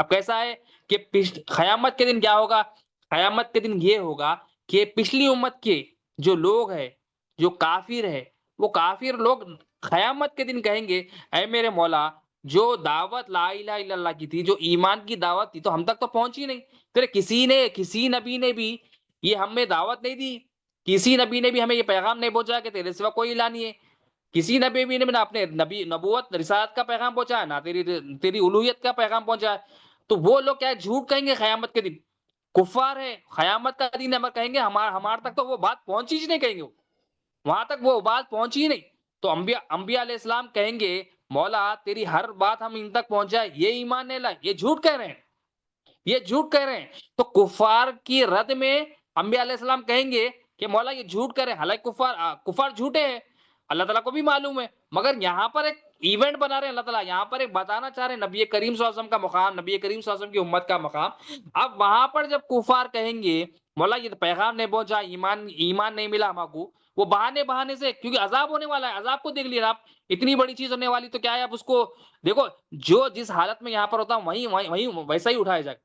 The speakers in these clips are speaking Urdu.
اب کیسا ہے کہ قیامت کے دن کیا ہوگا؟ قیامت کے دن یہ ہوگا کہ پچھلی امت کے جو لوگ ہیں، جو کافر ہے، وہ کافر لوگ قیامت کے دن کہیں گے، اے میرے مولا، جو دعوت لا الہ الا اللہ کی تھی، جو ایمان کی دعوت تھی، تو ہم تک تو پہنچی نہیں۔ تیرے کسی نبی نے بھی یہ ہمیں دعوت نہیں دی، کسی نبی نے بھی ہمیں یہ پیغام نہیں پہنچایا کہ تیرے سوا کوئی الہ نہیں ہے، کسی نبی بھی نے نہ اپنے نبی نبوت رسالت کا پیغام پہنچایا، نہ تیری الوہیت کا پیغام پہنچایا۔ تو وہ لوگ کیا جھوٹ کہیں گے قیامت کے دن؟ کفار ہے، قیامت کا دن ہم کہیں گے ہمار تک تو وہ بات پہنچی ہی نہیں، کہیں گے وہاں تک وہ بات پہنچی ہی نہیں۔ تو انبیاء علیہ السلام کہیں گے، مولا تیری ہر بات ہم ان تک پہنچائے، یہ ایمان نہیں لائے، یہ جھوٹ کہہ رہے ہیں، یہ جھوٹ کہہ رہے ہیں۔ تو کفار کی رد میں انبیاء علیہ السلام کہیں گے کہ مولا یہ جھوٹ کہہ رہے ہیں، حالانکہ کفار جھوٹے ہیں، اللہ تعالیٰ کو بھی معلوم ہے، مگر یہاں پر ایک ایونٹ بنا رہے ہیں اللہ تعالیٰ، یہاں پر ایک بتانا چاہ رہے ہیں نبی کریم صلی اللہ علیہ وسلم کا مقام، نبی کریم صلی اللہ علیہ وسلم کی امت کا مقام۔ اب وہاں پر جب کفار کہیں گے مولا یہ پیغام نہیں پہنچا، ایمان نہیں ملا ہم کو، وہ بہانے سے، کیونکہ عذاب ہونے والا ہے، عذاب کو دیکھ لیے آپ، اتنی بڑی چیز ہونے والی، تو کیا ہے آپ اس کو دیکھو، جو جس حالت میں یہاں پر ہوتا ہے وہیں ویسا ہی اٹھایا جائے۔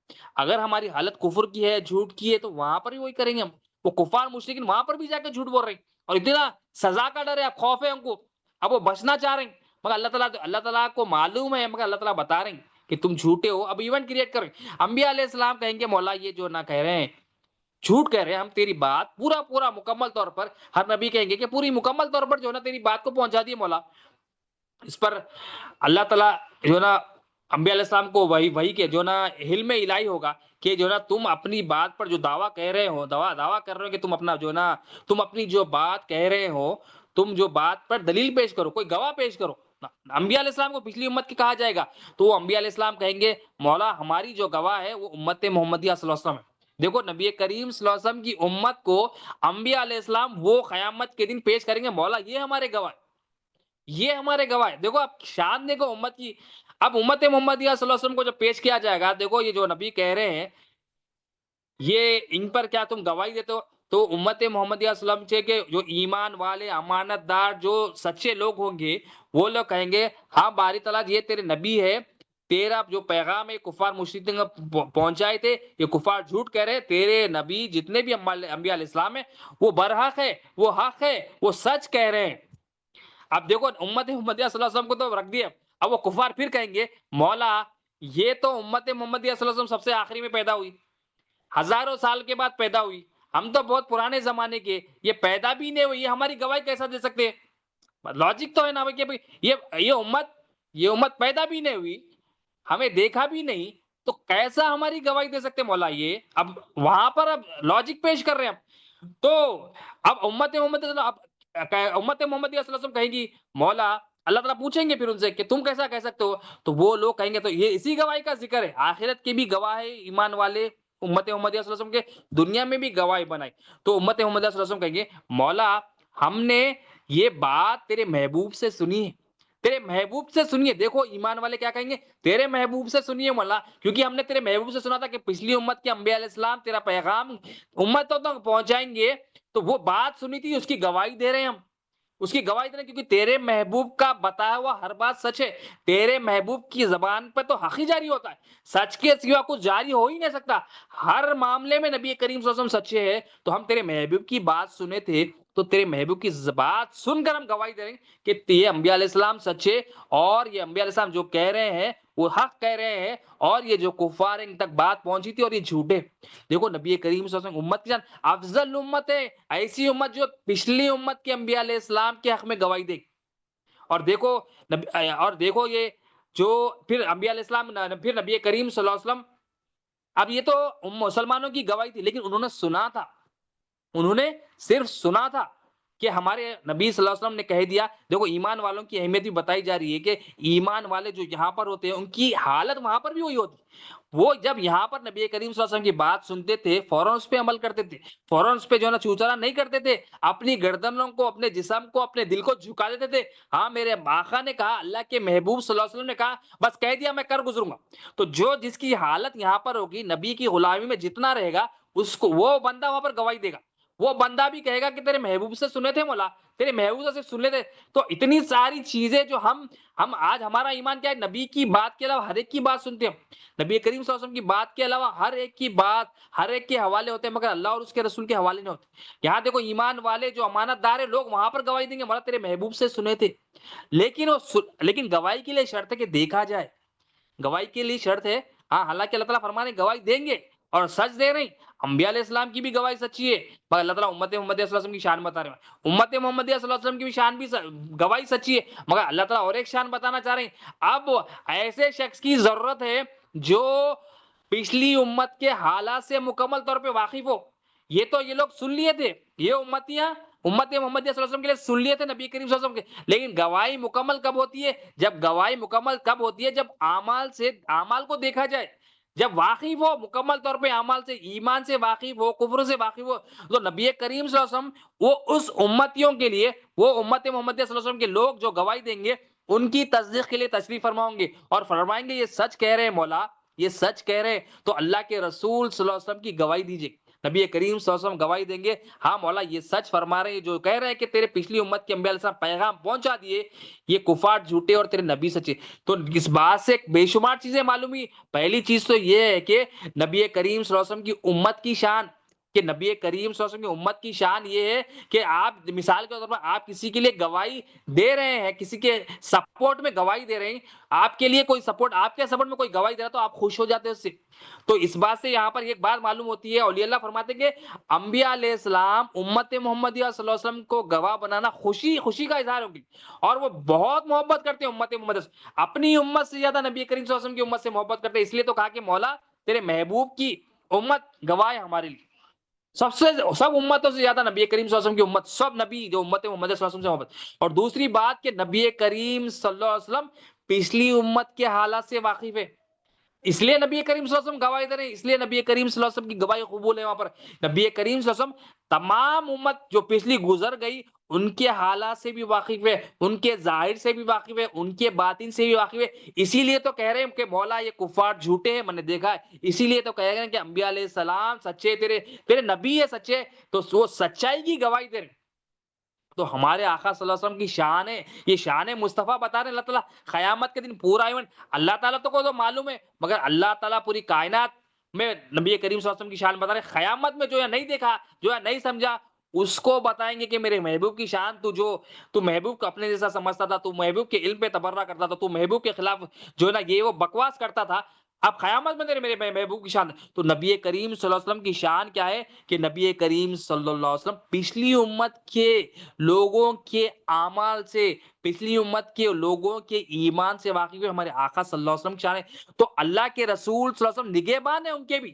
اگر ہماری حالت کفر کی ہے، جھوٹ کی ہے، تو وہاں پر بھی وہی کریں گے ہم۔ وہ کفار مشرکین وہاں پر بھی جا کے جھوٹ بول رہے ہیں، اور اتنا سزا کا ڈر ہے، خوف ہے ہم کو، اب وہ بچنا چاہ رہے ہیں، مگر اللہ تعالیٰ کو معلوم ہے، مگر اللہ تعالیٰ بتا رہے ہیں کہ تم جھوٹے ہو، اب ایونٹ کریٹ کریں۔ انبیاء علیہ السلام کہیں گے مولا یہ جو نہ کہہ رہے ہیں، جھوٹ کہہ رہے ہیں، ہم تیری بات پورا مکمل طور پر، ہر نبی کہیں گے کہ پوری مکمل طور پر جو ہے نا تیری بات کو پہنچا دیے مولا۔ اس پر اللہ تعالیٰ جو ہے نا انبیاء علیہ السلام کو وہی کے جو نا علم الہی ہوگا کہ جو نا تم اپنی بات پر جو دعویٰ کہہ رہے ہو، دعویٰ کر رہے ہو کہ تم اپنا جو نا تم اپنی جو بات کہہ رہے ہو، تم جو بات پر دلیل پیش کرو، کوئی گواہ پیش کرو۔ انبیاء علیہ السلام کو پچھلی امت کی کہا جائے گا، تو وہ انبیاء علیہ السلام کہیں گے مولا ہماری جو گواہ ہے وہ امت محمدیہ صلی اللہ علیہ وسلم ہے۔ دیکھو نبی کریم صلی اللہ علیہ وسلم کی امت کو انبیاء علیہ السلام وہ قیامت کے دن پیش کریں گے، مولا یہ ہمارے گواہ ہے، یہ ہمارے گواہ ہے۔ دیکھو اب شان دیکھو امت کی، اب امت محمدیہ صلی اللہ علیہ وسلم کو جب پیش کیا جائے گا، دیکھو یہ جو نبی کہہ رہے ہیں یہ ان پر کیا تم گواہی دیتے ہو؟ تو امت محمدیہ صلی اللہ علیہ وسلم کے جو ایمان والے امانت دار جو سچے لوگ ہوں گے، وہ لوگ کہیں گے ہاں باری تعالیٰ یہ تیرے نبی ہے، تیرا جو پیغام ہے کفار مشرکین کو پہنچائے تھے، یہ کفار جھوٹ کہہ رہے، تیرے نبی جتنے بھی انبیاء علیہ السلام ہیں وہ برحق ہے، وہ حق ہے، وہ سچ کہہ رہے ہیں۔ اب دیکھو امت محمدیہ صلی اللہ علیہ وسلم کو تو رکھ دیا، اب وہ کفار پھر کہیں گے مولا یہ تو امت محمدیہ صلی اللہ علیہ وسلم سب سے آخری میں پیدا ہوئی، ہزاروں سال کے بعد پیدا ہوئی، ہم تو بہت پرانے زمانے کے، یہ پیدا بھی نہیں ہوئی، یہ ہماری گواہی کیسا دے سکتے ہیں؟ لاجک تو ہے نا بھائی کہ یہ امت پیدا بھی نہیں ہوئی، ہمیں دیکھا بھی نہیں، تو کیسا ہماری گواہی دے سکتے مولا؟ یہ اب وہاں پر اب لاجک پیش کر رہے ہیں ہم۔ تو اب امت محمدیہ صلی اللہ علیہ وسلم کہیں گی مولا، اللہ تعالیٰ پوچھیں گے پھر ان سے کہ تم کیسا کہہ سکتے ہو؟ تو وہ لوگ کہیں گے تو یہ اسی گواہی کا ذکر ہے، آخرت کے بھی گواہ ہے ایمان والے امت محمدیہ صلی اللہ علیہ وسلم کے، دنیا میں بھی گواہی بنائی۔ تو امت محمدیہ صلی اللہ علیہ وسلم کہیں گے مولا ہم نے یہ بات تیرے محبوب سے سنی ہے، تیرے محبوب سے سنیے۔ دیکھو ایمان والے کیا کہیں گے؟ تیرے محبوب سے سنیے مولا، کیونکہ ہم نے تیرے محبوب سے سنا تھا کہ پچھلی امت کے انبیاء علیہ السلام تیرا پیغام امتوں تک پہنچائیں گے، تو وہ بات سنی تھی، اس کی گواہی دے رہے ہیں ہم، اس کی گواہی دے رہے ہیں، کیونکہ تیرے محبوب کا بتایا ہوا ہر بات سچ ہے، تیرے محبوب کی زبان پہ تو حق ہی جاری ہوتا ہے، سچ کے سوا کچھ جاری ہو ہی نہیں سکتا، ہر معاملے میں نبی کریم صلی اللہ علیہ وسلم سچے ہیں۔ تو ہم تیرے محبوب کی بات سنے تھے، تو تیرے محبوب کی بات سن کر ہم گواہی دے رہے ہیں کہ یہ انبیاء علیہ السلام سچے، اور یہ انبیاء علیہ السلام جو کہہ رہے ہیں وہ حق کہہ رہے ہیں، اور یہ جو کفار ان تک بات پہنچی تھی اور یہ جھوٹے۔ دیکھو نبی کریم صلی اللہ علیہ وسلم امت کی جان افضل امت ہے، ایسی امت جو پچھلی امت کے انبیاء علیہ السلام کے حق میں گواہی دے۔ اور دیکھو یہ جو پھر انبیاء علیہ السلام، پھر نبی کریم صلی اللہ علیہ وسلم، اب یہ تو مسلمانوں کی گواہی تھی، لیکن انہوں نے سنا تھا، انہوں نے صرف سنا تھا کہ ہمارے نبی صلی اللہ علیہ وسلم نے کہہ دیا۔ دیکھو ایمان والوں کی اہمیت بھی بتائی جا رہی ہے کہ ایمان والے جو یہاں پر ہوتے ہیں ان کی حالت وہاں پر بھی وہی ہوتی، وہ جب یہاں پر نبی کریم صلی اللہ علیہ وسلم کی بات سنتے تھے فوراً اس پہ عمل کرتے تھے، فوراً اس پہ جو ہے نا چوچلا نہیں کرتے تھے، اپنی گردنوں کو، اپنے جسم کو، اپنے دل کو جھکا دیتے تھے۔ ہاں میرے آقا نے کہا، اللہ کے محبوب صلی اللہ علیہ وسلم نے کہا، بس کہہ دیا میں کر گزروں گا۔ تو جو جس کی حالت یہاں پر ہوگی، نبی کی غلامی میں جتنا رہے گا، اس کو وہ بندہ وہاں پر گواہی دے گا، وہ بندہ بھی کہے گا کہ تیرے محبوب سے سنے تھے مولا، تیرے محبوب سے سن لیتے۔ تو اتنی ساری چیزیں جو ہم آج ہمارا ایمان کیا ہے، نبی کی بات کے علاوہ ہر ایک کی بات سنتے ہیں، نبی کریم صلی اللہ علیہ وسلم کی بات کے علاوہ ہر ایک کی بات، ہر ایک کے حوالے ہوتے ہیں، مگر اللہ اور اس کے رسول کے حوالے نہیں ہوتے۔ یہاں دیکھو ایمان والے جو امانت دار ہے لوگ وہاں پر گواہی دیں گے مولا تیرے محبوب سے سنے تھے، لیکن گواہی کے لیے شرط ہے کہ دیکھا جائے، گواہی کے لیے شرط ہے، ہاں حالانکہ اللہ تعالیٰ فرمانے گواہی دیں گے اور سچ دے رہے ہیں، انبیاء علیہ السلام کی بھی گواہی سچی ہے، مگر اللہ تعالیٰ امت محمدیہ صلی اللہ علیہ وسلم کی شان بتا رہے ہیں، امت محمدیہ صلی اللہ علیہ وسلم کی بھی شان بھی گواہی سچی ہے، مگر اللہ تعالیٰ اور ایک شان بتانا چاہ رہے ہیں۔ اب ایسے شخص کی ضرورت ہے جو پچھلی امت کے حالات سے مکمل طور پہ واقف ہو۔ یہ لوگ سن لیے تھے، یہ امت محمدیہ صلی اللہ علیہ وسلم کے لیے سن لیے تھے نبی کریم صلی اللہ علیہ وسلم کے، لیکن گواہی مکمل کب ہوتی ہے؟ گواہی مکمل کب ہوتی ہے جب اعمال کو دیکھا جائے، جب واقف ہو مکمل طور پہ اعمال سے، ایمان سے واقف ہو، کفر سے واقف ہو، تو نبی کریم صلی اللہ علیہ وسلم وہ اس امتیوں کے لیے، وہ امت محمدیہ صلی اللہ علیہ وسلم کے لوگ جو گواہی دیں گے ان کی تصدیق کے لیے تشریف فرماؤں گے اور فرمائیں گے یہ سچ کہہ رہے ہیں مولا، یہ سچ کہہ رہے ہیں، تو اللہ کے رسول صلی اللہ علیہ وسلم کی گواہی دیجیے۔ نبی کریم صلی اللہ علیہ وسلم گواہی دیں گے، ہاں مولا یہ سچ فرما رہے ہیں، جو کہہ رہے ہیں کہ تیرے پچھلی امت کے انبیاء علیہ السلام پیغام پہنچا دیے، یہ کفار جھوٹے اور تیرے نبی سچے۔ تو اس بات سے بے شمار چیزیں معلوم ہوئی۔ پہلی چیز تو یہ ہے کہ نبی کریم صلی اللہ علیہ وسلم کی امت کی شان، کہ نبی کریم صلی اللہ علیہ وسلم کی امت کی شان یہ ہے کہ آپ مثال کے طور پر آپ کسی کے لیے گواہی دے رہے ہیں، کسی کے سپورٹ میں گواہی دے رہے ہیں، آپ کے لیے کوئی سپورٹ، آپ کے سپورٹ میں کوئی گواہی دے رہا ہے تو آپ خوش ہو جاتے ہیں اس سے۔ تو اس بات سے یہاں پر ایک بات معلوم ہوتی ہے، اولیاء اللہ فرماتے ہیں کہ انبیاء علیہ السلام امت محمدیہ صلی اللہ علیہ وسلم کو گواہ بنانا خوشی کا اظہار ہوگی، اور وہ بہت محبت کرتے ہیں امت محمدیہ سے، اپنی امت سے زیادہ نبی کریم صلی اللہ علیہ وسلم کی امت سے محبت کرتے ہیں، اس لیے تو کہا کہ مولا تیرے محبوب کی امت گواہ ہے ہمارے لیے، سب امتوں سے زیادہ نبی کریم صلی اللہ علیہ وسلم کی امت، سب نبی جو امت محمد صلی اللہ علیہ وسلم سے محبت۔ اور دوسری بات کہ نبی کریم صلی اللہ علیہ وسلم پچھلی امت کے حالات سے واقف ہے، اس لیے نبی کریم صلی اللہ علیہ وسلم گواہی دے رہے ہیں، اس لیے نبی کریم صلی اللہ علیہ وسلم کی گواہی قبول ہے وہاں پر۔ نبی کریم صلی اللہ علیہ وسلم تمام امت جو پچھلی گزر گئی ان کے حالات سے بھی واقف ہے، ان کے ظاہر سے بھی واقف ہے، ان کے باطن سے بھی واقف ہے، اسی لیے تو کہہ رہے ہیں کہ مولا یہ کفار جھوٹے ہیں، میں نے دیکھا ہے، اسی لیے تو کہہ رہے ہیں کہ انبیاء علیہ السلام سچے، تیرے نبی ہے سچے، تو وہ سچائی کی گواہی دے رہے ہیں۔ تو ہمارے آقا صلی اللہ علیہ وسلم کی شان ہے، یہ شان مصطفیٰ بتا رہے ہیں اللہ تعالیٰ قیامت کے دن پورا ایونٹ، اللہ تعالیٰ کو تو معلوم ہے، مگر اللہ تعالیٰ پوری کائنات میں نبی کریم صلی اللہ علیہ وسلم کی شان بتا رہے ہیں، قیامت میں جو ہے نہیں دیکھا، جو ہے نہیں سمجھا، اس کو بتائیں گے کہ میرے محبوب کی شان، تو محبوب کو اپنے جیسا سمجھتا تھا، تو محبوب کے علم پہ تبرہ کرتا تھا، تو محبوب کے خلاف جو ہے نا یہ وہ بکواس کرتا تھا، اب قیامت میں میرے محبوب کی شان، تو نبی کریم صلی اللہ علیہ وسلم کی شان کیا ہے کہ نبی کریم صلی اللہ علیہ وسلم پچھلی امت کے لوگوں کے اعمال سے، پچھلی امت کے لوگوں کے ایمان سے واقف ہے، ہمارے آقا صلی اللہ علیہ وسلم کی شان ہے۔ تو اللہ کے رسول صلی اللہ علیہ وسلم نگہبان ہیں، ان کے بھی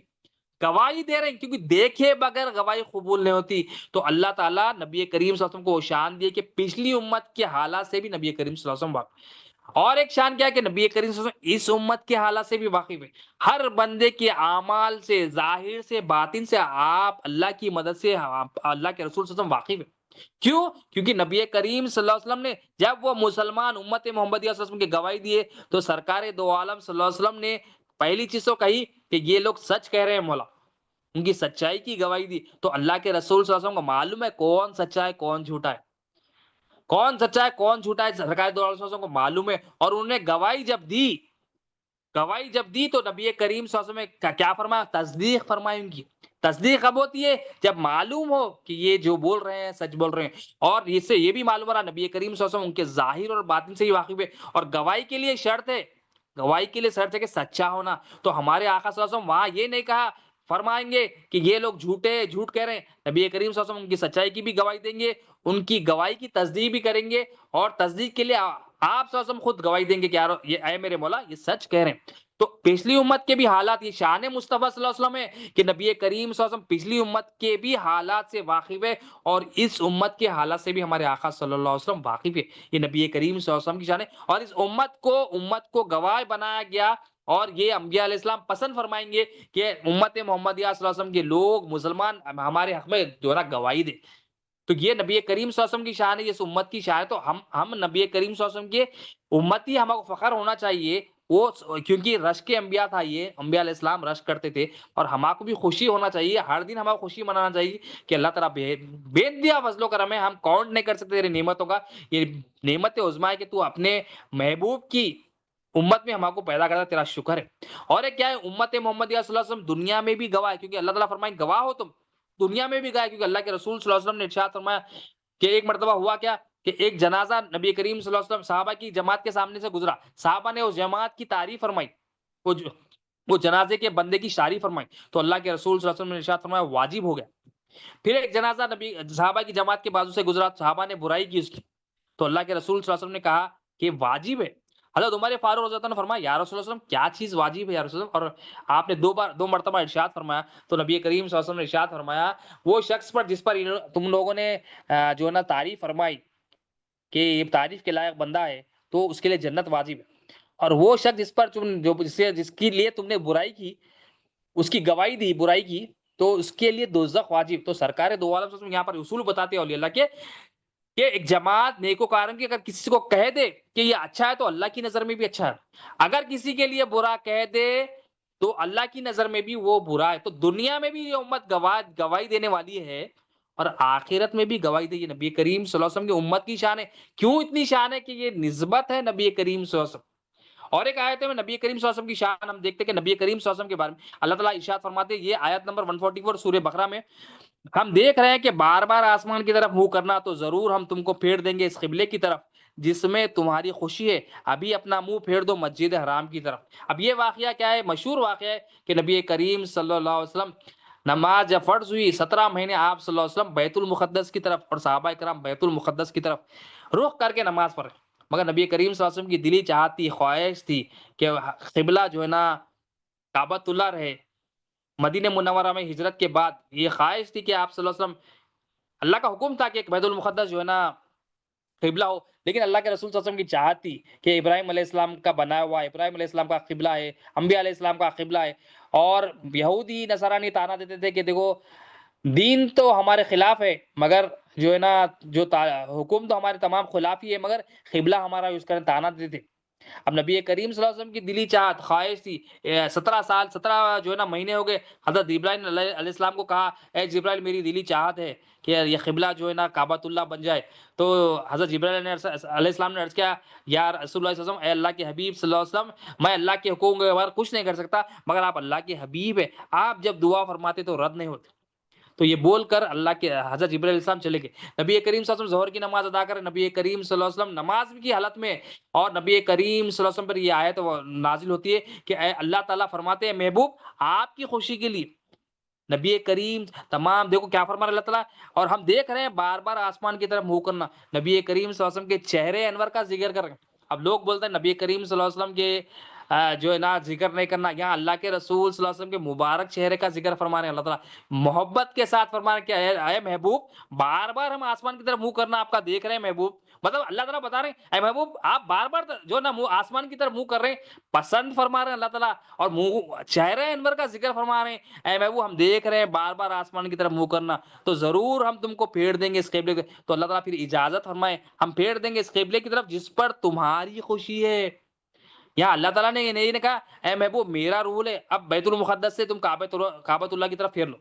گواہی دے رہے ہیں، کیونکہ دیکھے بغیر گواہی قبول نہیں ہوتی، تو اللہ تعالیٰ نبی کریم صلی اللہ علیہ وسلم کو شان دیے کہ پچھلی امت کے حالات سے بھی نبی کریم صلی اللہ علیہ وسلم واقف۔ اور ایک شان کیا ہے کہ نبی کریم صلی اللہ علیہ وسلم اس امت کے حالات سے بھی واقف ہے، ہر بندے کے اعمال سے، ظاہر سے، باطن سے، آپ اللہ کی مدد سے اللہ کے رسول صلی اللہ علیہ وسلم واقف ہے۔ کیوں؟ کیونکہ نبی کریم صلی اللہ علیہ وسلم نے جب وہ مسلمان امت محمدیہ صلی اللہ علیہ وسلم کی گواہی دیے تو سرکار دو عالم صلی اللہ علیہ وسلم نے پہلی چیز تو کہی کہ یہ لوگ سچ کہہ رہے ہیں مولا، ان کی سچائی کی گواہی دی، تو اللہ کے رسول صلی اللہ علیہ وسلم کو معلوم ہے کون سچا ہے کون جھوٹا ہے، کون سچا ہے کون جھوٹا ہے، سرکار دو عالم صلی اللہ علیہ وسلم کو معلوم ہے، اور انہوں نے گواہی جب دی تو نبی کریم صلی اللہ علیہ وسلم نے کیا فرمایا؟ تصدیق فرمائی ان کی۔ تصدیق کب ہوتی ہے؟ جب معلوم ہو کہ یہ جو بول رہے ہیں سچ بول رہے ہیں، اور اس سے یہ بھی معلوم ہو رہا نبی کریم صلی اللہ علیہ وسلم ان کے ظاہر اور باطن سے ہی واقف ہے، اور گواہی کے لیے شرط ہے، گواہی کے لیے شرط ہے کہ سچا ہونا۔ تو ہمارے آقا صلی اللہ علیہ وسلم وہاں یہ نہیں کہا فرمائیں گے کہ یہ لوگ جھوٹ کہہ رہے ہیں، نبی کریم صلی اللہ علیہ وسلم ان کی سچائی کی بھی گواہی دیں گے، ان کی گواہی کی تصدیق بھی کریں گے، اور تصدیق کے لیے آپ صلی اللہ علیہ وسلم خود گواہی دیں گے کہ یار یہ اے میرے مولا یہ سچ کہہ رہے ہیں۔ تو پچھلی امت کے بھی حالات، یہ شان مصطفیٰ صلی اللہ علیہ وسلم ہے کہ نبی کریم صلی اللہ علیہ وسلم پچھلی امت کے بھی حالات سے واقف ہے، اور اس امت کے حالات سے بھی ہمارے آقا صلی اللہ علیہ وسلم واقف ہے، یہ نبی کریم صلی اللہ علیہ وسلم کی شان ہے، اور اس امت کو گواہ بنایا گیا، اور یہ انبیاء علیہ السلام پسند فرمائیں گے کہ امت محمدیہ صلی اللہ علیہ وسلم کے لوگ مسلمان ہمارے حق میں جو ہے نا گواہی دے، تو یہ نبی کریم صلی اللہ علیہ وسلم کی شان ہے، یہ اس امت کی شان ہے، تو ہم نبی کریم صلی اللہ علیہ وسلم کے امتی، ہمیں فخر ہونا چاہیے، وہ کیونکہ رش کے انبیاء تھا، یہ انبیاء علیہ السلام رش کرتے تھے، اور ہمارے کو بھی خوشی ہونا چاہیے، ہر دن ہمارا خوشی منانا چاہیے کہ اللہ تعالیٰ بیچ دیا فضل و کرم ہے، ہم کاؤنٹ نہیں کر سکتے تیری نعمتوں کا، یہ نعمت عظمیٰ ہے کہ تو اپنے محبوب کی امت میں ہمارے کو پیدا کرتا، تیرا شکر ہے۔ اور ایک کیا ہے، امت محمدیہ صلی اللہ علیہ وسلم دنیا میں بھی گواہ ہے، کیونکہ اللہ تعالیٰ فرمائے گواہ ہو تم، دنیا میں بھی گواہ ہے، کیونکہ اللہ کے رسول صلی اللہ علیہ وسلم نے ارشاد فرمایا کہ ایک مرتبہ ہوا کیا کہ ایک جنازہ نبی کریم صلی اللہ علیہ وسلم صحابہ کی جماعت کے سامنے سے گزرا، صحابہ نے اس جماعت کی تعریف فرمائی، وہ وہ جنازے کے بندے کی تعریف فرمائی، تو اللہ کے رسول صلی اللہ علیہ وسلم نے ارشاد فرمایا واجب ہو گیا۔ پھر ایک جنازہ نبی صحابہ کی جماعت کے بازو سے گزرا، صحابہ نے برائی کی اس کی، تو اللہ کے رسول صلی اللہ علیہ وسلم نے کہا کہ واجب ہے۔ حضرت عمر فاروق رضی اللہ عنہ نے فرمایا یا رسول اللہ صلی اللہ علیہ وسلم کیا چیز واجب ہے یا رسول اللہ، اور آپ نے دو مرتبہ ارشاد فرمایا، تو نبی کریم صلی اللہ علیہ وسلم نے ارشاد فرمایا وہ شخص پر جس پر تم لوگوں نے جو ہے نا تعریف فرمائی کہ یہ تعریف کے لائق بندہ ہے، تو اس کے لیے جنت واجب ہے، اور وہ شخص جس پر جس کے لیے تم نے برائی کی، اس کی گواہی دی برائی کی، تو اس کے لیے دوزخ واجب۔ تو سرکار دو عالم صلی اللہ علیہ وسلم یہاں پر اصول بتاتے ہیں اولیاء اللہ کے کہ ایک جماعت نیکوکارن کی اگر کسی کو کہہ دے کہ یہ اچھا ہے تو اللہ کی نظر میں بھی اچھا ہے، اگر کسی کے لیے برا کہہ دے تو اللہ کی نظر میں بھی وہ برا ہے۔ تو دنیا میں بھی یہ امت گواہی دینے والی ہے، اور آخرت میں بھی گواہی دے، یہ نبی کریم صلی اللہ علیہ وسلم کی امت کی شان ہے۔ کیوں اتنی شان ہے کہ یہ نسبت ہے نبی کریم صلی اللہ علیہ وسلم۔ اور ایک آیت میں نبی کریم صلی اللہ علیہ وسلم کی شان ہم دیکھتے ہیں کہ نبی کریم صلی اللہ علیہ وسلم کے بارے میں اللہ تعالیٰ ارشاد فرماتے ہیں، یہ آیت نمبر 144 سورہ بقرہ میں، ہم دیکھ رہے ہیں کہ بار بار آسمان کی طرف منہ کرنا، تو ضرور ہم تم کو پھیر دیں گے اس قبلے کی طرف جس میں تمہاری خوشی ہے، ابھی اپنا منہ پھیر دو مسجد حرام کی طرف۔ اب یہ واقعہ کیا ہے، مشہور واقعہ ہے کہ نبی کریم صلی اللہ علیہ وسلم نماز جب فرض ہوئی 17 مہینے آپ صلی اللہ علیہ وسلم بیت المقدس کی طرف اور صحابہ کرام بیت المقدس کی طرف رخ کر کے نماز پڑھے، مگر نبی کریم صلی اللہ علیہ وسلم کی دلی چاہت تھی، خواہش تھی کہ قبلہ جو ہے نا کعبۃ اللہ رہے۔ مدینہ منورہ میں ہجرت کے بعد یہ خواہش تھی کہ آپ صلی اللہ علیہ وسلم، اللہ کا حکم تھا کہ بیت المقدس جو ہے نا قبلہ ہو، لیکن اللہ کے رسول صلی اللہ علیہ وسلم کی چاہت تھی کہ ابراہیم علیہ السلام کا بنایا ہوا، ابراہیم علیہ السلام کا قبلہ ہے، انبیاء علیہ السلام کا قبلہ ہے، اور یہودی نصرانی تانا دیتے تھے کہ دیکھو دین تو ہمارے خلاف ہے، مگر جو ہے نا حکم تو ہمارے تمام خلاف ہی ہے، مگر قبلہ ہمارا یوز کریں، تانا دیتے تھے۔ اب نبی کریم صلی اللہ علیہ وسلم کی دلی چاہت خواہش تھی، 17 جو ہے نا مہینے ہو گئے، حضرت جبرائیل علیہ السلام کو کہا اے جبرائیل میری دلی چاہت ہے کہ یہ قبلہ جو ہے نا کعبۃ اللہ بن جائے، تو حضرت جبرائیل علیہ السلام نے عرض کیا یا رسول اللہ صلی اللہ علیہ وسلم، اے اللہ کے حبیب صلی اللہ علیہ وسلم، میں اللہ کے حکم کے بغیر کچھ نہیں کر سکتا، مگر آپ اللہ کے حبیب ہے، آپ جب دعا فرماتے تو رد نہیں ہوتے۔ تو یہ بول کر اللہ کے حضرت جبرائیل علیہ السلام چلے گئے، نبی کریم صلی اللہ علیہ وسلم ظہر کی نماز ادا کر، نبی کریم صلی اللہ علیہ وسلم نماز کی حالت میں، اور نبی کریم صلی اللہ علیہ وسلم پر یہ آیت نازل ہوتی ہے کہ اے اللہ تعالیٰ فرماتے ہیں محبوب آپ کی خوشی کے لیے نبی کریم تمام دیکھو کیا فرما رہا اللہ تعالیٰ، اور ہم دیکھ رہے ہیں بار بار آسمان کی طرف منہ کرنا، نبی کریم صلی اللہ علیہ وسلم کے چہرے انور کا ذکر کر رہے ہیں۔ اب لوگ بولتے ہیں نبی کریم صلی اللہ علیہ وسلم کے جو ہے نا ذکر نہیں کرنا، یہاں اللہ کے رسول صلی اللہ علیہ وسلم کے مبارک چہرے کا ذکر فرما رہے ہیں اللہ تعالیٰ، محبت کے ساتھ فرما رہے ہیں کہ اے محبوب بار بار ہم آسمان کی طرف منہ کرنا آپ کا دیکھ رہے ہیں محبوب، مطلب اللہ تعالیٰ بتا رہے ہیں اے محبوب آپ بار بار جو نا آسمان کی طرف منہ کر رہے ہیں، پسند فرما رہے ہیں اللہ تعالیٰ، اور منہ چہرے انور کا ذکر فرما رہے ہیں اے محبوب ہم دیکھ رہے ہیں بار بار آسمان کی طرف منہ کرنا، تو ضرور ہم تم کو پھیر دیں گے اس قبلے کے، تو اللہ تعالیٰ پھر اجازت فرمائے ہم پھیر دیں گے اس قبلے کی طرف جس پر تمہاری خوشی ہے۔ یہاں اللہ تعالیٰ نے یہ نہیں کہا اے محبوب میرا رول ہے اب بیت المقدس سے تم کعبۃ اللہ کی طرف پھیر لو،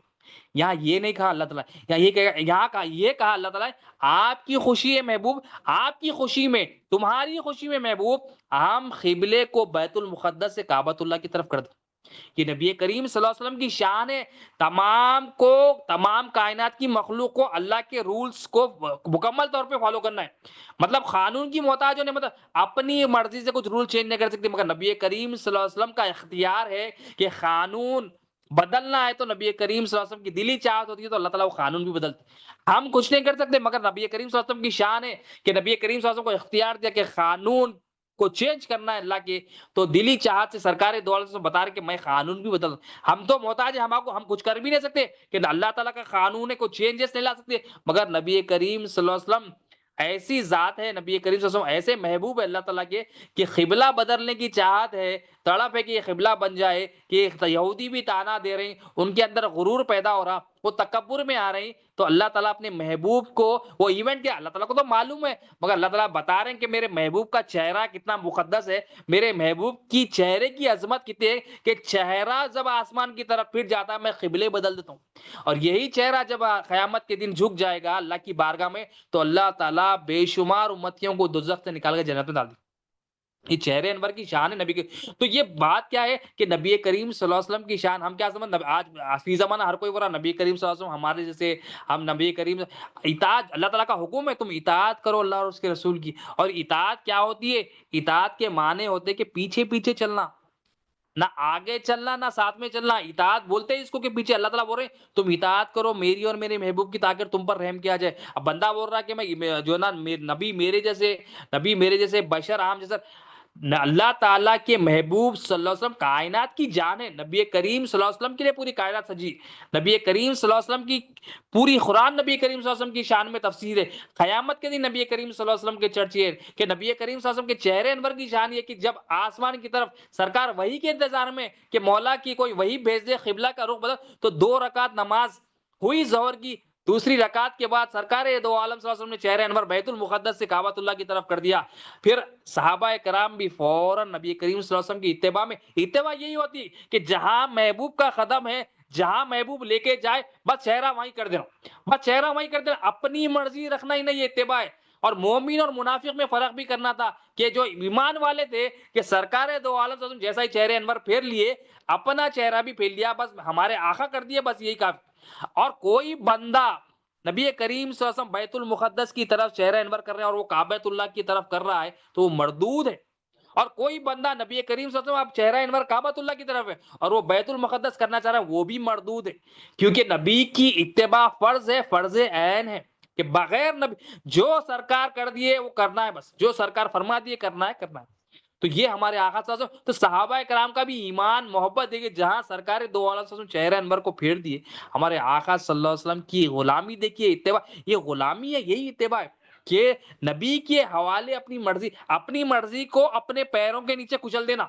یہاں یہ نہیں کہا اللہ تعالیٰ، یہ کہا اللہ تعالیٰ آپ کی خوشی ہے محبوب، آپ کی خوشی میں تمہاری خوشی میں محبوب ہم قبلے کو بیت المقدس سے کعبۃ اللہ کی طرف کر دیں۔ یہ نبی کریم صلی اللہ علیہ وسلم کی شان ہے، تمام کائنات کی مخلوق کو اللہ کے رولز کو مکمل طور پہ فالو کرنا ہے، مطلب قانون کی محتاج ہونے، مطلب اپنی مرضی سے کچھ رول چینج نہیں کر سکتے، مگر نبی کریم صلی اللہ علیہ وسلم کا اختیار ہے کہ قانون بدلنا ہے تو نبی کریم صلی اللہ علیہ وسلم کی دلی چاہت ہوتی ہے تو اللہ تعالیٰ وہ قانون بھی بدلتے، ہم کچھ نہیں کر سکتے، مگر نبی کریم صلی اللہ علیہ وسلم کی شان ہے کہ نبی کریم صلی اللہ علیہ وسلم کو اختیار دیا کہ قانون کو چینج کرنا ہے اللہ کے، تو دلی چاہت سے سرکار دو عالم سے بتا رہے کہ میں قانون بھی بدل، ہم تو محتاج ہیں، ہم کچھ کر بھی نہیں سکتے کہ اللہ تعالیٰ کا قانون ہے کوئی چینجز نہیں لا سکتے، مگر نبی کریم صلی اللہ علیہ وسلم ایسی ذات ہے، نبی کریم صلی اللہ علیہ وسلم ایسے محبوب ہے اللہ تعالیٰ کے کہ قبلہ بدلنے کی چاہت ہے، تڑپ ہے کہ یہ قبلہ بن جائے، کہ یہودی بھی تانا دے رہے ہیں، ان کے اندر غرور پیدا ہو رہا، وہ تکبر میں آ رہے ہیں، تو اللہ تعالیٰ اپنے محبوب کو وہ ایونٹ کیا اللہ تعالیٰ کو تو معلوم ہے، مگر اللہ تعالیٰ بتا رہے ہیں کہ میرے محبوب کا چہرہ کتنا مقدس ہے، میرے محبوب کی چہرے کی عظمت کتنی ہے کہ چہرہ جب آسمان کی طرف پھر جاتا ہے میں قبلے بدل دیتا ہوں، اور یہی چہرہ جب قیامت کے دن جھک جائے گا اللہ کی بارگاہ میں تو اللہ تعالیٰ بے شمار امتیوں کو دوزخ سے نکال کے جنت میں ڈال دے. یہ چہرے انور کی شان ہے نبی کے. تو یہ بات کیا ہے کہ نبی کریم صلی اللہ علیہ وسلم کی شان ہم کیا سمجھ آج فی زمانہ ہر کوئی بول رہا نبی کریم صلی اللہ علیہ وسلم ہمارے جیسے ہم نبی کریم اطاعت اللہ تعالیٰ کا حکم ہے تم اطاعت کرو اللہ اور اس کے رسول کی. اور اطاعت کیا ہوتی ہے؟ اطاعت کے معنی ہوتے کہ پیچھے پیچھے چلنا، نہ آگے چلنا نہ ساتھ میں چلنا. اطاعت بولتے ہیں اس کو کہ پیچھے اللہ تعالیٰ بول رہے ہیں تم اطاعت کرو میری اور میرے محبوب کی تاکہ تم پر رحم کیا جائے. اب بندہ بول رہا کہ میں جو نا نبی میرے جیسے بشر عام جیسا اللہ تعالیٰ کے محبوب صلی اللہ علیہ وسلم کائنات کی جان ہے. نبی کریم صلی اللہ علیہ وسلم کے لیے پوری کائنات سجی. نبی کریم صلی اللہ علیہ وسلم کی پوری قرآن نبی کریم صلی اللہ علیہ وسلم کی شان میں تفسیر ہے. قیامت کے دن نبی کریم صلی اللہ علیہ وسلم کے چرچے ہے کہ نبی کریم صلی اللہ علیہ وسلم کے چہرے انور کی شان یہ کہ جب آسمان کی طرف سرکار وحی کے انتظار میں کہ مولا کی کوئی وحی بھیج دے قبلہ کا رخ بدل تو 2 رکعت نماز ہوئی ظہر کی، دوسری رکعت کے بعد سرکار دو عالم صلی اللہ علیہ وسلم نے چہرے انور بیت المقدس سے کعبۃ اللہ کی طرف کر دیا. پھر صحابہ کرام بھی فوراً نبی کریم صلی اللہ علیہ وسلم کی اتباع یہی ہوتی کہ جہاں محبوب کا قدم ہے جہاں محبوب لے کے جائے بس چہرہ وہیں کر دینا، اپنی مرضی رکھنا ہی نہیں، یہ اتباع ہے. اور مومن اور منافق میں فرق بھی کرنا تھا کہ جو ایمان والے تھے کہ سرکار دو عالم صلی اللہ علیہ وسلم جیسا ہی چہرے انور پھیر لیے اپنا چہرہ بھی پھیر لیا، بس ہمارے آقا کر دیے بس یہی کافی. اور کوئی بندہ نبی کریم صلی اللہ علیہ وسلم بیت المقدس کی طرف چہرہ انور کر رہے ہیں اور وہ کعبۃ اللہ کی طرف کر رہا ہے تو وہ مردود ہے. اور کوئی بندہ نبی کریم صلی اللہ علیہ وسلم اب چہرہ انور کعبۃ اللہ کی طرف ہے اور وہ بیت المقدس کرنا چاہ رہا ہے وہ بھی مردود ہے. کیونکہ نبی کی اتباع فرض ہے، فرض عین ہے کہ بغیر نبی جو سرکار کر دیے وہ کرنا ہے، بس جو سرکار فرما دیے کرنا ہے. تو یہ ہمارے آقا صلی اللہ علیہ وسلم تو صحابہ کرام کا بھی ایمان محبت ہے کہ جہاں سرکار دو عالم صلی اللہ علیہ وسلم چہرہ انور کو پھیر دیے ہمارے آقا صلی اللہ علیہ وسلم کی غلامی دیکھیے اتباع، یہ غلامی ہے، یہی اتباع ہے کہ نبی کے حوالے اپنی مرضی کو اپنے پیروں کے نیچے کچل دینا.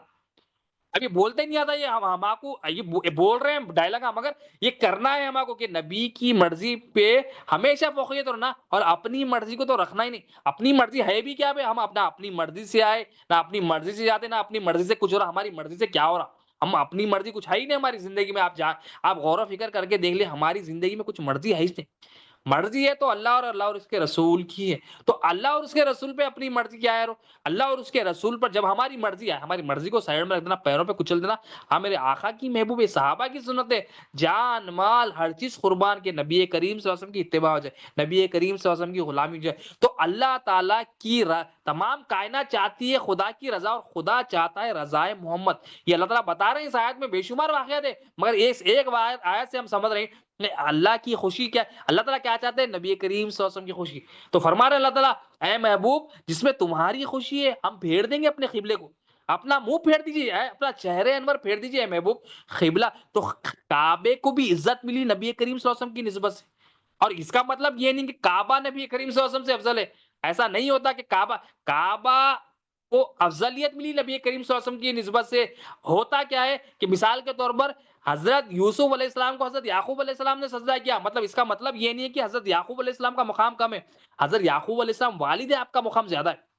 ابھی بولتے نہیں آتا یہ ہم کو یہ بول رہے ہیں ڈائلاگ مگر یہ کرنا ہے ہم کو کہ نبی کی مرضی پہ ہمیشہ فوقیت رہنا اور اپنی مرضی کو تو رکھنا ہی نہیں. اپنی مرضی ہے بھی کیا بھائی، ہم اپنی مرضی سے آئے نہ اپنی مرضی سے جاتے نہ اپنی مرضی سے کچھ ہو رہا، ہماری مرضی سے کیا ہو رہا، ہم اپنی مرضی کچھ ہے ہی نہیں ہماری زندگی میں. آپ غور و فکر کر کے دیکھ لیں ہماری زندگی میں کچھ مرضی ہے ہی نہیں. مرضی ہے تو اللہ اور اس کے رسول کی ہے. تو اللہ اور اس کے رسول پہ اپنی مرضی کیا ہے، اللہ اور اس کے رسول پر جب ہماری مرضی ہے ہماری مرضی کو سائڈ میں رکھ دینا، پیروں پہ کچل دینا. ہاں میرے آقا کی محبوب صحابہ کی سنت ہے جان مال ہر چیز قربان کے نبی کریم صلی اللہ علیہ وسلم کی اتباع ہو جائے، نبی کریم صلی اللہ علیہ وسلم کی غلامی ہو جائے. تو اللہ تعالیٰ کی تمام کائنات چاہتی ہے خدا کی رضا اور خدا چاہتا ہے رضائے محمد. یہ اللہ تعالیٰ بتا رہے ہیں اس آیت میں بے شمار واقعات ہے مگر اس ایک آیت سے ہم سمجھ رہے ہیں اللہ کی خوشی کیا، اللہ تعالیٰ کیا چاہتے ہیں نبی کریم صلی اللہ علیہ وسلم کی خوشی. تو فرما رہے اللہ تعالیٰ اے محبوب جس میں تمہاری خوشی ہے ہم پھیر دیں گے اپنے قبلے کو، اپنا منہ پھیر دیجیے، اپنا چہرے انور پھیر دیجیے اے محبوب قبلہ. تو کعبے کو بھی عزت ملی نبی کریم صلی اللہ علیہ وسلم کی نسبت سے. اور اس کا مطلب یہ نہیں کہ کعبہ نبی کریم صلی اللہ علیہ وسلم سے افضل ہے، ایسا نہیں ہوتا کہ کعبہ کو افضلیت ملی نبی کریم صلی اللہ علیہ وسلم کی نسبت سے. ہوتا کیا ہے کہ مثال کے طور پر حضرت یوسف علیہ السلام کو حضرت یعقوب علیہ السلام نے سجدہ کیا، مطلب اس کا مطلب یہ نہیں ہے کہ حضرت یعقوب علیہ السلام کا مقام کم ہے، حضرت یعقوب علیہ السلام والد ہے، آپ کا مقام زیادہ ہے.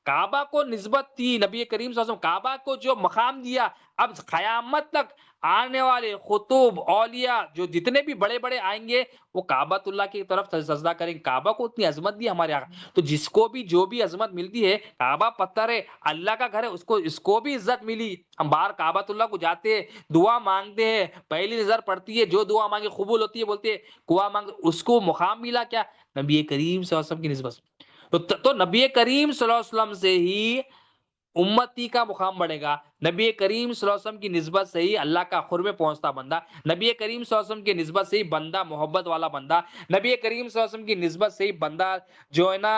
کعبہ کو نسبت تھی نبی کریم صلی اللہ علیہ وسلم، کعبہ کو جو مقام دیا اب قیامت تک آنے والے خطوب اولیاء جو جتنے بھی بڑے بڑے آئیں گے وہ کعبۃ اللہ کی طرف سجدہ کریں گے. کعبہ کو اتنی عظمت دی ہمارے آقا. تو جس کو بھی جو بھی عظمت ملتی ہے کعبہ پتھر ہے اللہ کا گھر ہے اس کو بھی عزت ملی. ہم باہر کعبۃ اللہ کو جاتے ہیں دعا مانگتے ہیں پہلی نظر پڑتی ہے جو دعا مانگے قبول ہوتی ہے بولتے ہیں دعا مانگ اس کو مقام ملا کیا نبی کریم صلی اللہ علیہ وسلم کی نسبت سے. تو نبی کریم صلی اللہ علیہ وسلم سے ہی امتی کا مقام بڑھے گا، نبی کریم صلی اللہ علیہ وسلم کی نسبت سے ہی اللہ کا قرب پہنچتا بندہ، نبی کریم صلی اللہ علیہ وسلم کی نسبت سے ہی بندہ محبت والا بندہ، نبی کریم صلی اللہ علیہ وسلم کی نسبت سے ہی بندہ جو ہے نا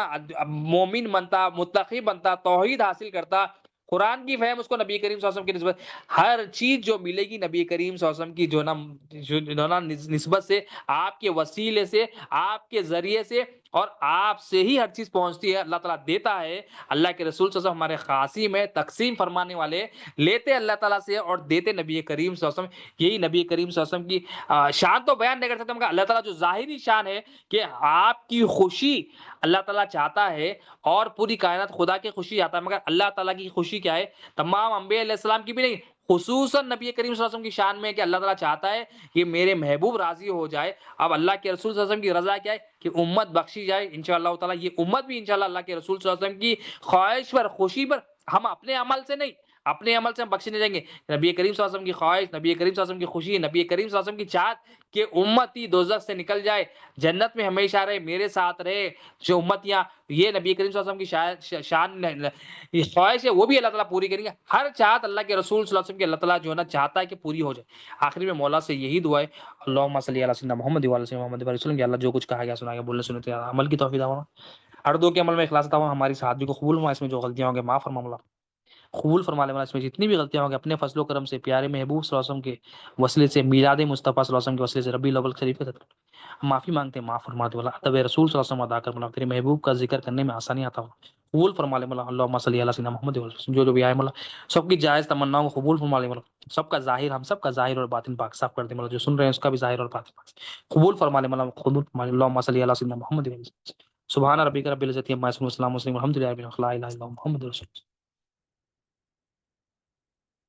مومن بنتا، متقی بنتا، توحید حاصل کرتا، قرآن کی فہم اس کو نبی کریم صلی اللہ علیہ وسلم کی نسبت ہر چیز جو ملے گی نبی کریم صلی اللہ علیہ وسلم کی جو نا نسبت سے، آپ کے وسیلے سے، آپ کے ذریعے سے اور آپ سے ہی ہر چیز پہنچتی ہے، اللہ تعالیٰ دیتا ہے، اللہ کے رسول صلی اللہ علیہ وسلم ہمارے قاسم ہے، تقسیم فرمانے والے، لیتے اللہ تعالیٰ سے اور دیتے نبی کریم صلی اللہ علیہ وسلم۔ یہی نبی کریم صلی اللہ علیہ وسلم کی شان تو بیان نہیں کر سکتے، مگر اللہ تعالیٰ جو ظاہری شان ہے کہ آپ کی خوشی اللہ تعالیٰ چاہتا ہے، اور پوری کائنات خدا کی خوشی چاہتا ہے، مگر اللہ تعالیٰ کی خوشی کیا ہے؟ تمام انبیاء علیہ السلام کی بھی نہیں، خصوصاً نبی کریم صلی اللہ علیہ وسلم کی شان میں ہے کہ اللہ تعالیٰ چاہتا ہے کہ میرے محبوب راضی ہو جائے۔ اب اللہ کے رسول صلی اللہ علیہ وسلم کی رضا کیا ہے؟ کہ امت بخشی جائے انشاءاللہ تعالیٰ۔ یہ امت بھی انشاءاللہ اللہ کے رسول صلی اللہ علیہ وسلم کی خواہش پر، خوشی پر، ہم اپنے عمل سے نہیں، اپنے عمل سے ہم بخشے نہیں جائیں گے۔ نبی کریم صلی اللہ علیہ وسلم کی خواہش، نبی کریم صلی اللہ علیہ وسلم کی خوشی، نبی کریم صلی اللہ علیہ وسلم کی چاہت کہ امتی دوزخ سے نکل جائے، جنت میں ہمیشہ رہے، میرے ساتھ رہے جو امتیاں، یہ نبی کریم صلی اللہ علیہ وسلم کی شان یہ خواہش ہے، وہ بھی اللہ تعالیٰ پوری کریں گے۔ ہر چاہت اللہ کے رسول صلی اللہ علیہ وسلم کی اللہ تعالیٰ جو ہے نا چاہتا ہے کہ پوری ہو جائے۔ آخری میں مولا سے یہی دعا ہے، اللہم صلی علی سیدنا محمد وعلی سیدنا محمد وعلی وسلم، کہ اللہ جو کچھ کہا گیا سنا گیا بولنے سنتے عمل کی توفیق عطا فرما، ہر دو کے عمل میں اخلاص عطا فرما، ہماری سعادت کو قبول فرما، اس میں جو غلطیاں ہوں گے معاف فرما مولا، قبول فرما لے مولا، اس میں جتنی بھی غلطیاں ہوں گے اپنے فضل و کرم سے، پیارے محبوب صلی اللہ علیہ وسلم کے وسیلے سے، میلاد مصطفیٰ صلی اللہ علیہ وسلم کے وسیلے سے، ربیع الاول شریف کے صدقے معافی مانگتے ہیں، معاف فرما دے مولا، ادب رسول صلی اللہ علیہ وسلم ادا کر مولا، تیرے محبوب کا ذکر کرنے میں آسانی عطا فرما، قبول فرما لے مولا، اللہم صلی علی سیدنا محمد وعلی وسلم، جو بھی آئے مولا سب کی جائز تمناؤں کو قبول فرما لے مولا، سب کا ظاہر، ہم سب کا ظاہر اور باطن پاک صاف کر دے مولا، جو سن رہے ہیں اس کا بھی ظاہر اور باطن پاک قبول فرما لے مولا، قبول فرما لے، اللہم صلی علی سیدنا محمد وعلی وسلم، سبحان ربک رب العزت عما یصفون، وسلام علیکم، الحمد للہ رب العالمین، لا الہ الا اللہ محمد رسول اللہ۔